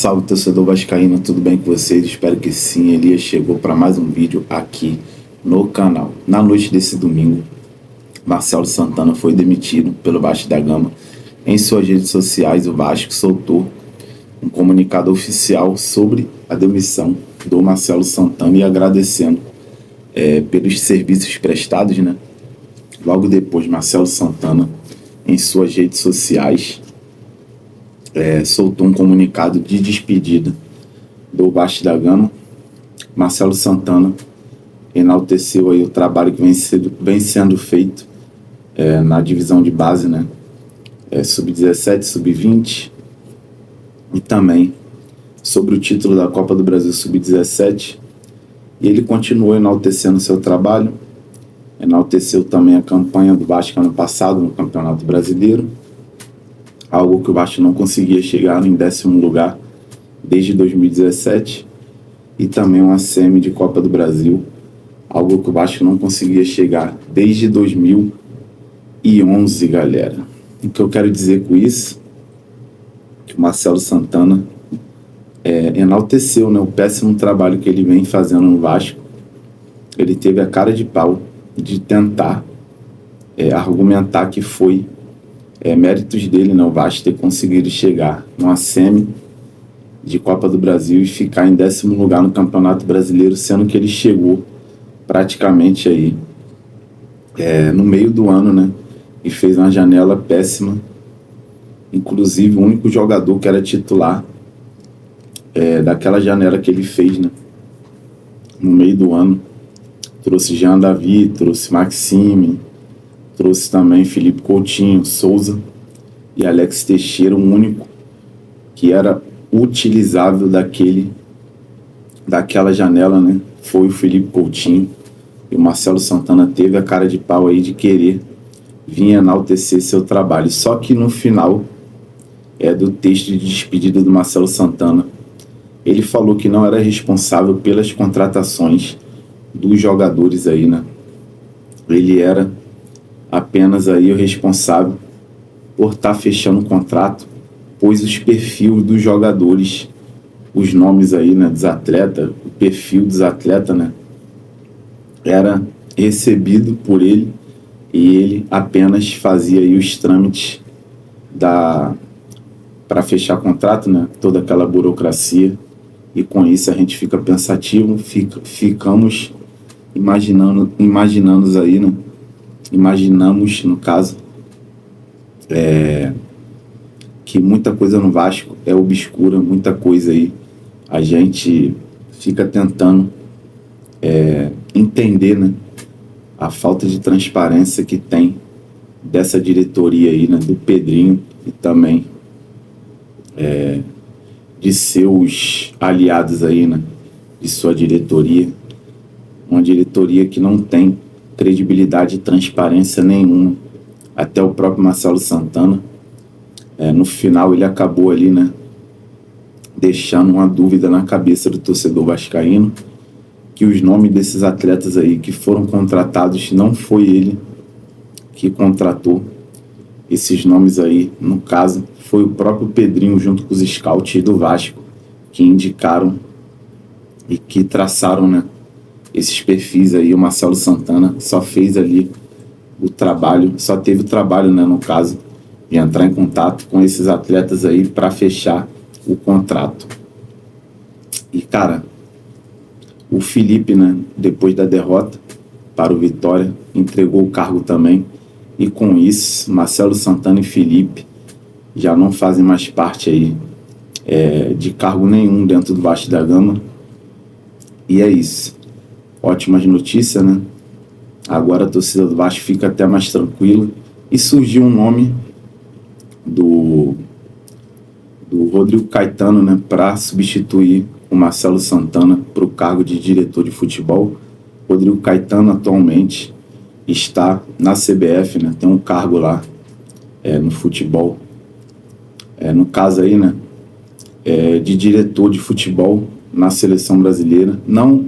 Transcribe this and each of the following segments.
Salve, torcedor vascaíno, tudo bem com vocês? Espero que sim. Elias chegou para mais um vídeo aqui no canal. Na noite desse domingo, Marcelo Santana foi demitido pelo Vasco da Gama. Em suas redes sociais, o Vasco soltou um comunicado oficial sobre a demissão do Marcelo Santana e agradecendo pelos serviços prestados, né? Logo depois, Marcelo Santana, em suas redes sociais, soltou um comunicado de despedida do Vasco da Gama. Marcelo Santana enalteceu aí o trabalho que vem sendo feito na divisão de base, né? Sub-17, Sub-20 e também sobre o título da Copa do Brasil Sub-17. E ele continuou enaltecendo seu trabalho, enalteceu também a campanha do Vasco ano passado no Campeonato Brasileiro, algo que o Vasco não conseguia chegar em 10º lugar desde 2017, e também uma semi de Copa do Brasil, algo que o Vasco não conseguia chegar desde 2011, galera. O que eu quero dizer com isso? Que o Marcelo Santana enalteceu, né, o péssimo trabalho que ele vem fazendo no Vasco. Ele teve a cara de pau de tentar argumentar que foi méritos dele, né, o Vasco ter conseguido chegar numa semi de Copa do Brasil e ficar em 10º lugar no Campeonato Brasileiro, sendo que ele chegou praticamente aí no meio do ano, né, e fez uma janela péssima. Inclusive o único jogador que era titular daquela janela que ele fez, né, no meio do ano, trouxe Jean Davi, trouxe Maxime, trouxe também Felipe Coutinho, Souza e Alex Teixeira. O único que era utilizável daquela janela, né, foi o Felipe Coutinho. E o Marcelo Santana teve a cara de pau aí de querer vir enaltecer seu trabalho. Só que no final do texto de despedida do Marcelo Santana, ele falou que não era responsável pelas contratações dos jogadores aí, né? Ele era apenas aí o responsável por estar fechando o contrato, pois os perfis dos jogadores, os nomes aí, né, dos atletas, o perfil dos atletas, né, era recebido por ele, e ele apenas fazia aí os trâmites para fechar contrato, né, toda aquela burocracia. E com isso a gente fica pensativo, ficamos imaginando aí, né? Imaginamos, no caso, que muita coisa no Vasco é obscura, muita coisa aí a gente fica tentando entender, né, a falta de transparência que tem dessa diretoria aí, né, do Pedrinho e também de seus aliados aí, né, de sua diretoria. Uma diretoria que não tem credibilidade e transparência nenhuma. Até o próprio Marcelo Santana, no final ele acabou ali, né, deixando uma dúvida na cabeça do torcedor vascaíno, que os nomes desses atletas aí que foram contratados, não foi ele que contratou esses nomes aí. No caso, foi o próprio Pedrinho junto com os scouts do Vasco que indicaram e que traçaram, né, esses perfis aí. O Marcelo Santana só fez ali o trabalho, só teve o trabalho, né, no caso, de entrar em contato com esses atletas aí para fechar o contrato. E, cara, o Felipe, né, depois da derrota para o Vitória, entregou o cargo também. E com isso, Marcelo Santana e Felipe já não fazem mais parte aí de cargo nenhum dentro do Vasco da Gama. E é isso. Ótimas notícias, né? Agora a torcida do Vasco fica até mais tranquila. E surgiu um nome do Rodrigo Caetano, né, para substituir o Marcelo Santana para o cargo de diretor de futebol. Rodrigo Caetano atualmente está na CBF, né, tem um cargo lá no futebol. No caso aí, né, de diretor de futebol na seleção brasileira. Não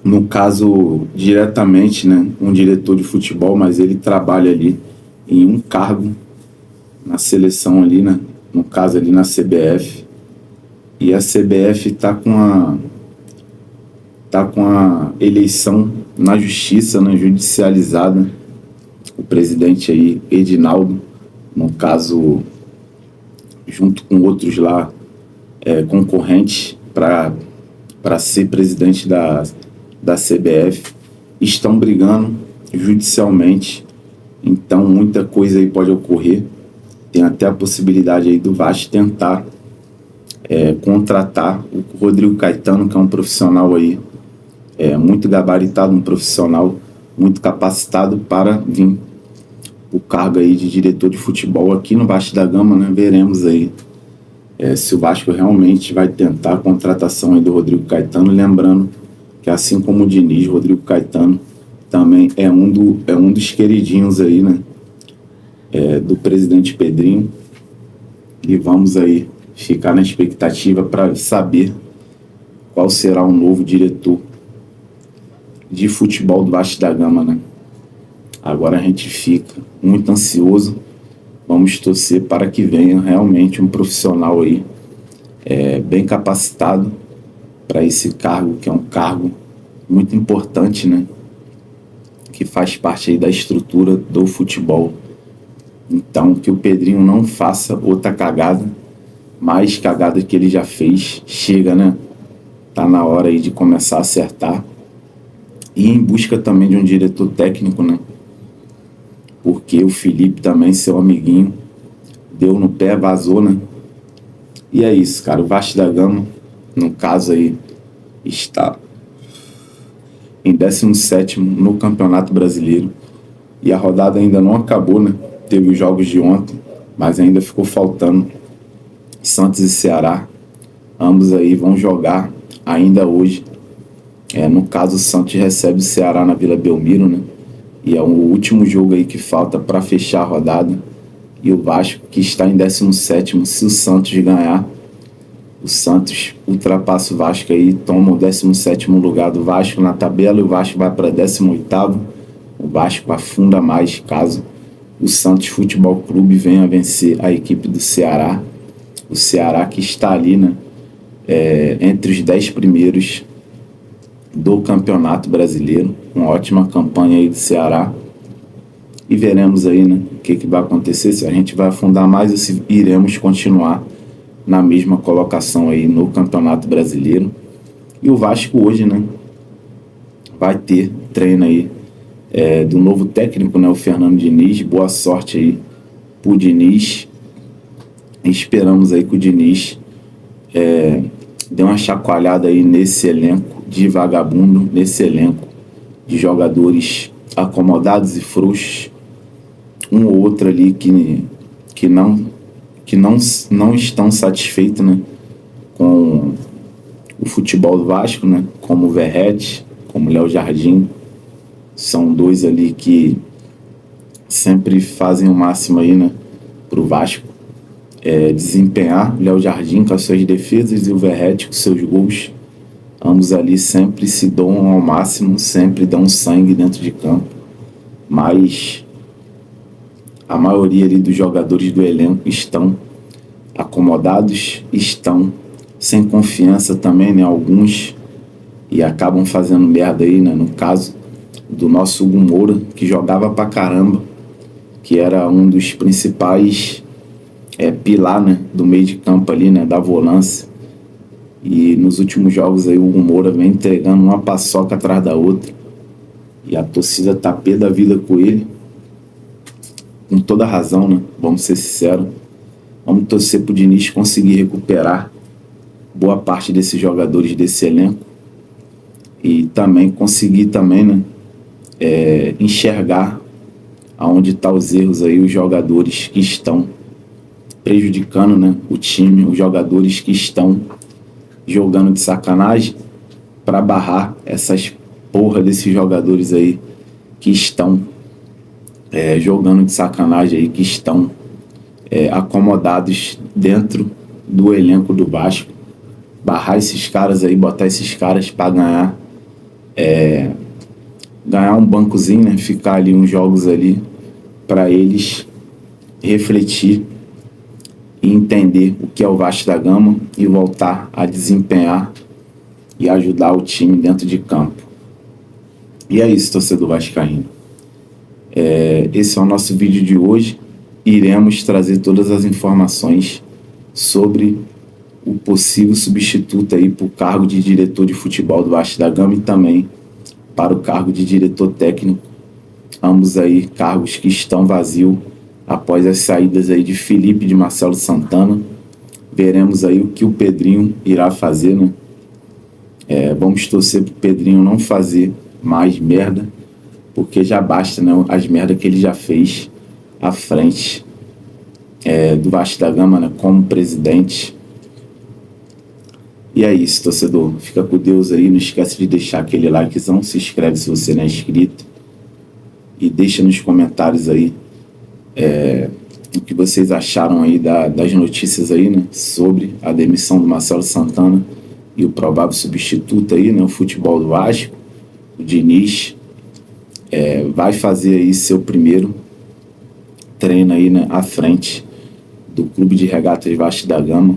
no caso diretamente, né, um diretor de futebol, mas ele trabalha ali em um cargo na seleção ali, né, no caso ali na CBF, e a CBF está com a eleição na justiça, né, judicializada. O presidente aí, Edinaldo, no caso, junto com outros lá, concorrentes para ser presidente da CBF, estão brigando judicialmente. Então muita coisa aí pode ocorrer. Tem até a possibilidade aí do Vasco tentar contratar o Rodrigo Caetano, que é um profissional aí muito gabaritado, um profissional muito capacitado para vir o cargo aí de diretor de futebol aqui no Vasco da Gama, né? Veremos aí se o Vasco realmente vai tentar a contratação aí do Rodrigo Caetano, lembrando que assim como o Diniz, Rodrigo Caetano também é um dos queridinhos aí, né? Do presidente Pedrinho, e vamos aí ficar na expectativa para saber qual será o novo diretor de futebol do Vasco da Gama, né? Agora a gente fica muito ansioso, vamos torcer para que venha realmente um profissional aí bem capacitado para esse cargo, que é um cargo muito importante, né? Que faz parte aí da estrutura do futebol. Então, que o Pedrinho não faça outra cagada, mais cagada que ele já fez. Chega, né? Tá na hora aí de começar a acertar. E em busca também de um diretor técnico, né? Porque o Felipe também, seu amiguinho, deu no pé, vazou, né? E é isso, cara. O Vasco da Gama, no caso aí, está em 17º no Campeonato Brasileiro. E a rodada ainda não acabou, né? Teve os jogos de ontem, mas ainda ficou faltando Santos e Ceará. Ambos aí vão jogar ainda hoje. No caso, o Santos recebe o Ceará na Vila Belmiro, né? E é o último jogo aí que falta para fechar a rodada. E o Vasco, que está em 17º, se o Santos ganhar, o Santos ultrapassa o Vasco aí, toma o 17º lugar do Vasco na tabela, e o Vasco vai para 18º. O Vasco afunda mais caso o Santos Futebol Clube venha a vencer a equipe do Ceará. O Ceará que está ali, né, entre os 10 primeiros do Campeonato Brasileiro. Uma ótima campanha aí do Ceará. E veremos aí, né, o que vai acontecer, se a gente vai afundar mais ou se iremos continuar na mesma colocação aí no Campeonato Brasileiro. E o Vasco hoje, né, vai ter treino aí do novo técnico, né, o Fernando Diniz. Boa sorte aí pro Diniz. Esperamos aí que o Diniz dê uma chacoalhada aí nesse elenco de vagabundo, nesse elenco de jogadores acomodados e frouxos, um ou outro ali que não estão satisfeitos, né, com o futebol do Vasco, né, como o Verratti, como o Léo Jardim. São dois ali que sempre fazem o máximo aí, né, pro Vasco desempenhar. O Léo Jardim com as suas defesas e o Verratti com seus gols. Ambos ali sempre se doam ao máximo, sempre dão sangue dentro de campo. Mas a maioria ali dos jogadores do elenco estão acomodados, estão sem confiança também, né, alguns, e acabam fazendo merda aí, né, no caso do nosso Hugo Moura, que jogava pra caramba, que era um dos principais pilar, né, do meio de campo ali, né, da volância. E nos últimos jogos aí o Hugo Moura vem entregando uma paçoca atrás da outra, e a torcida tá pé da vida com ele, com toda razão, né, vamos ser sinceros. Vamos torcer pro Diniz conseguir recuperar boa parte desses jogadores desse elenco, e também conseguir também, né, enxergar aonde tá os erros aí, os jogadores que estão prejudicando, né, o time, os jogadores que estão jogando de sacanagem, para barrar essas porra desses jogadores aí que estão jogando de sacanagem aí, que estão acomodados dentro do elenco do Vasco. Barrar esses caras aí, botar esses caras para ganhar um bancozinho, né? Ficar ali uns jogos ali para eles refletir e entender o que é o Vasco da Gama e voltar a desempenhar e ajudar o time dentro de campo. E é isso, torcedor vascaíno. Esse é o nosso vídeo de hoje. Iremos trazer todas as informações sobre o possível substituto aí para o cargo de diretor de futebol do Vasco da Gama e também para o cargo de diretor técnico. Ambos aí cargos que estão vazios após as saídas aí de Felipe e de Marcelo Santana. Veremos aí o que o Pedrinho irá fazer, né? Vamos torcer para o Pedrinho não fazer mais merda, porque já basta, né, as merdas que ele já fez à frente do Vasco da Gama, né, como presidente. E é isso, torcedor. Fica com Deus aí. Não esquece de deixar aquele likezão. Se inscreve se você não é inscrito. E deixa nos comentários aí o que vocês acharam aí das notícias aí, né, sobre a demissão do Marcelo Santana e o provável substituto aí, né, o futebol do Vasco, o Diniz. Vai fazer aí seu primeiro treino aí, né, à frente do Clube de Regatas Vasco da Gama.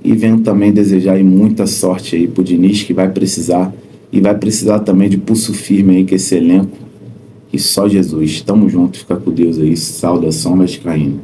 E venho também desejar aí muita sorte aí pro Diniz, que vai precisar, e vai precisar também de pulso firme aí com esse elenco, e só Jesus. Tamo junto, fica com Deus aí, saudação vascaína.